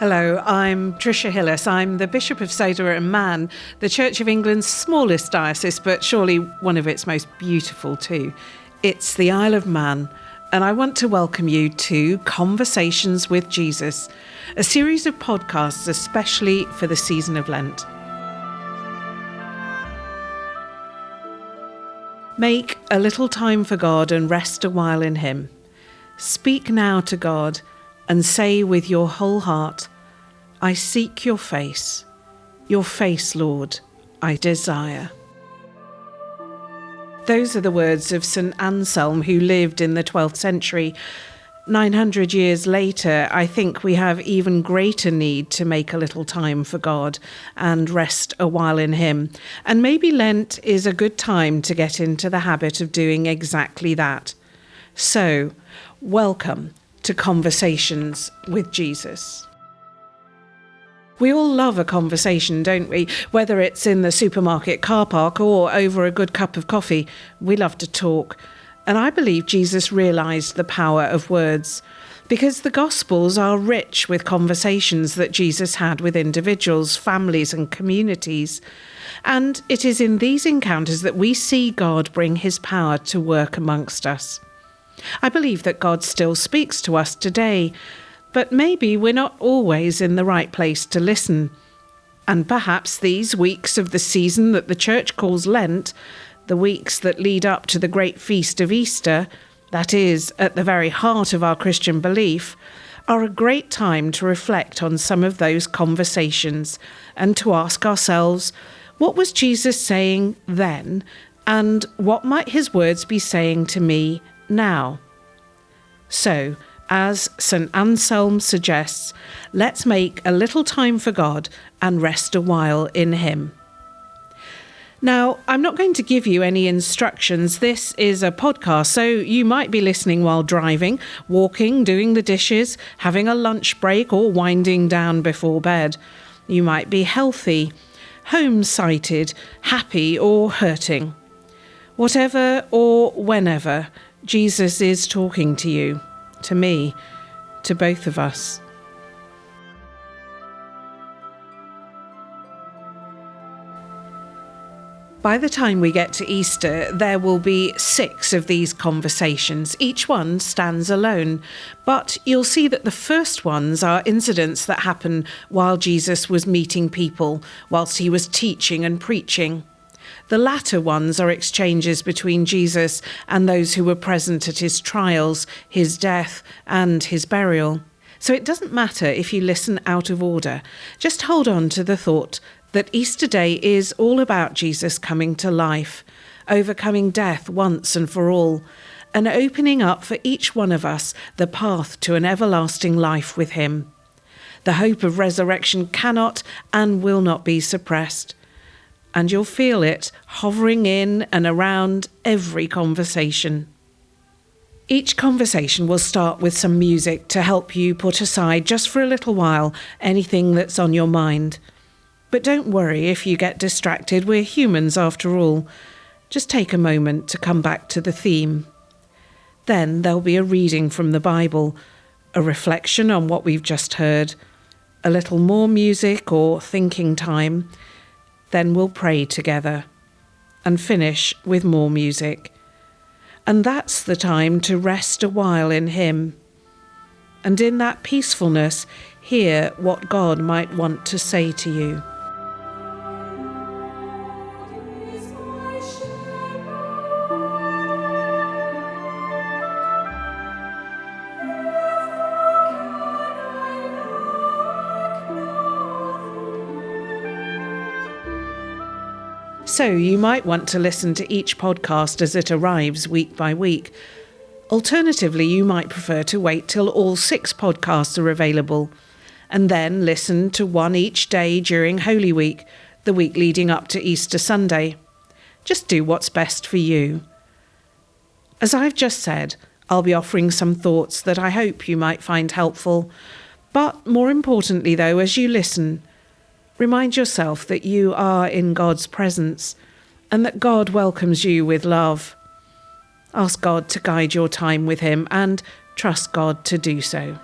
Hello, I'm Tricia Hillas. I'm the Bishop of Sodor and Man, the Church of England's smallest diocese, but surely one of its most beautiful too. It's the Isle of Man, and I want to welcome you to Conversations with Jesus, a series of podcasts especially for the season of Lent. Make a little time for God and rest a while in Him. Speak now to God and say with your whole heart, I seek your face, Lord, I desire. Those are the words of St. Anselm, who lived in the 12th century. 900 years later, I think we have even greater need to make a little time for God and rest a while in Him. And maybe Lent is a good time to get into the habit of doing exactly that. So, welcome to Conversations with Jesus. We all love a conversation, don't we? Whether it's in the supermarket car park or over a good cup of coffee, we love to talk. And I believe Jesus realised the power of words, because the Gospels are rich with conversations that Jesus had with individuals, families and communities. And it is in these encounters that we see God bring His power to work amongst us. I believe that God still speaks to us today, but maybe we're not always in the right place to listen. And perhaps these weeks of the season that the Church calls Lent, the weeks that lead up to the great feast of Easter, that is, at the very heart of our Christian belief, are a great time to reflect on some of those conversations and to ask ourselves, what was Jesus saying then, and what might His words be saying to me now? So, as St. Anselm suggests, let's make a little time for God and rest a while in Him. Now, I'm not going to give you any instructions. This is a podcast, so you might be listening while driving, walking, doing the dishes, having a lunch break, or winding down before bed. You might be healthy, home-sighted, happy, or hurting. Whatever or whenever, Jesus is talking to you, to me, to both of us. By the time we get to Easter, there will be 6 of these conversations. Each one stands alone, but you'll see that the first ones are incidents that happen while Jesus was meeting people, whilst He was teaching and preaching. The latter ones are exchanges between Jesus and those who were present at His trials, His death, and His burial. So it doesn't matter if you listen out of order. Just hold on to the thought that Easter Day is all about Jesus coming to life, overcoming death once and for all, and opening up for each one of us the path to an everlasting life with Him. The hope of resurrection cannot and will not be suppressed. And you'll feel it hovering in and around every conversation. Each conversation will start with some music to help you put aside, just for a little while, anything that's on your mind. But don't worry if you get distracted. We're humans after all. Just take a moment to come back to the theme. Then there'll be a reading from the Bible, a reflection on what we've just heard, a little more music or thinking time. Then we'll pray together and finish with more music. And that's the time to rest a while in Him. And in that peacefulness, hear what God might want to say to you. So you might want to listen to each podcast as it arrives week by week. Alternatively, you might prefer to wait till all 6 podcasts are available and then listen to one each day during Holy Week, the week leading up to Easter Sunday. Just do what's best for you. As I've just said, I'll be offering some thoughts that I hope you might find helpful. But more importantly, though, as you listen, remind yourself that you are in God's presence and that God welcomes you with love. Ask God to guide your time with Him and trust God to do so.